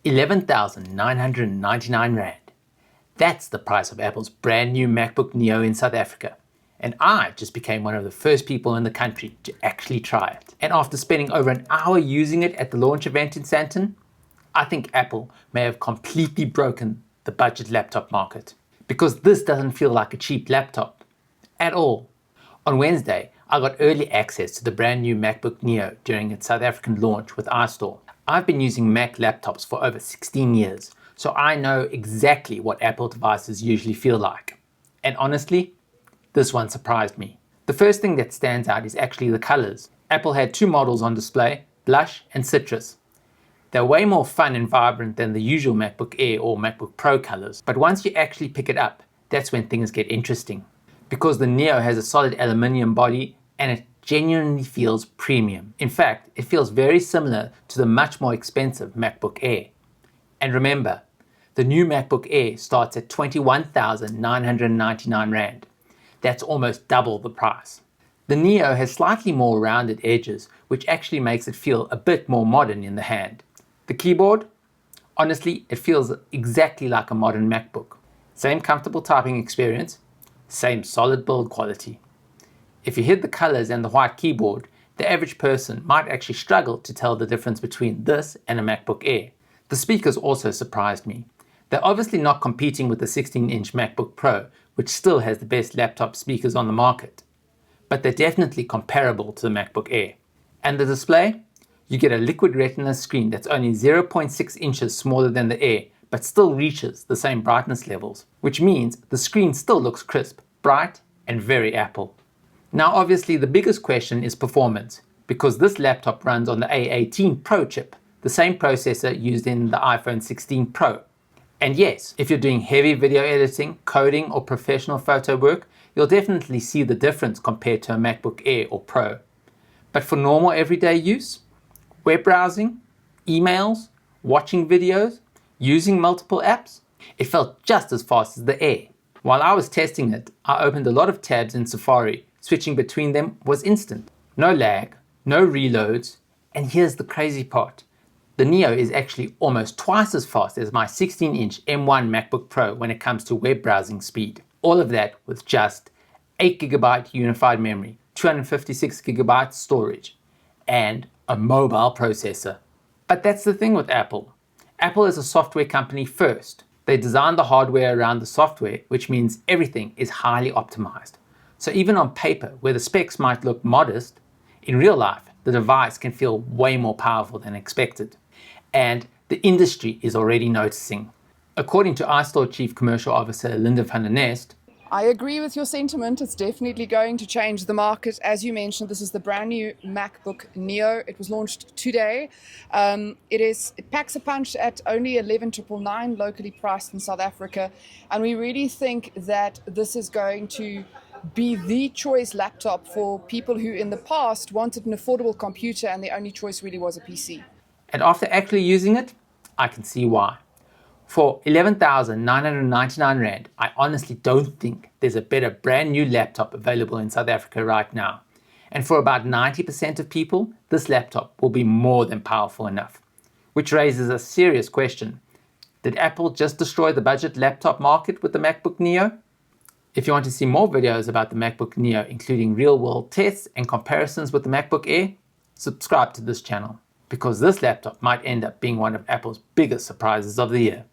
11,999 Rand. That's the price of Apple's brand new MacBook Neo in South Africa. And I just became one of the first people in the country to actually try it. And after spending over an hour using it at the launch event in Sandton, I think Apple may have completely broken the budget laptop market. Because this doesn't feel like a cheap laptop at all. On Wednesday, I got early access to the brand new MacBook Neo during its South African launch with iStore. I've been using Mac laptops for over 16 years, so I know exactly what Apple devices usually feel like. And honestly, this one surprised me. The first thing that stands out is actually the colors. Apple had two models on display, Blush and Citrus. They're way more fun and vibrant than the usual MacBook Air or MacBook Pro colors, but once you actually pick it up, that's when things get interesting. Because the Neo has a solid aluminium body and it genuinely feels premium. In fact, it feels very similar to the much more expensive MacBook Air. And remember, the new MacBook Air starts at 21,999 Rand. That's almost double the price. The Neo has slightly more rounded edges, which actually makes it feel a bit more modern in the hand. The keyboard? Honestly, it feels exactly like a modern MacBook. Same comfortable typing experience, same solid build quality. If you hid the colors and the white keyboard, the average person might actually struggle to tell the difference between this and a MacBook Air. The speakers also surprised me. They're obviously not competing with the 16-inch MacBook Pro, which still has the best laptop speakers on the market. But they're definitely comparable to the MacBook Air. And the display? You get a liquid Retina screen that's only 0.6 inches smaller than the Air, but still reaches the same brightness levels, which means the screen still looks crisp, bright, and very Apple. Now obviously the biggest question is performance, because this laptop runs on the A18 Pro chip, the same processor used in the iPhone 16 Pro. And yes, if you're doing heavy video editing, coding, or professional photo work, you'll definitely see the difference compared to a MacBook Air or Pro. But for normal everyday use, web browsing, emails, watching videos, using multiple apps, it felt just as fast as the Air. While I was testing it, I opened a lot of tabs in Safari. Switching between them was instant. No lag, no reloads, and here's the crazy part. The Neo is actually almost twice as fast as my 16-inch M1 MacBook Pro when it comes to web browsing speed. All of that with just 8GB unified memory, 256GB storage, and a mobile processor. But that's the thing with Apple. Apple is a software company first. They design the hardware around the software, which means everything is highly optimized. So even on paper, where the specs might look modest, in real life, the device can feel way more powerful than expected. And the industry is already noticing. According to iStore Chief Commercial Officer Linda van der Nest, I agree with your sentiment. It's definitely going to change the market. As you mentioned, this is the brand new MacBook Neo. It was launched today. It packs a punch at only 11,999 locally priced in South Africa. And we really think that this is going to be the choice laptop for people who in the past wanted an affordable computer and the only choice really was a PC. And after actually using it, I can see why. For 11,999 Rand, I honestly don't think there's a better brand new laptop available in South Africa right now. And for about 90% of people, this laptop will be more than powerful enough. Which raises a serious question. Did Apple just destroy the budget laptop market with the MacBook Neo? If you want to see more videos about the MacBook Neo, including real-world tests and comparisons with the MacBook Air, subscribe to this channel, because this laptop might end up being one of Apple's biggest surprises of the year.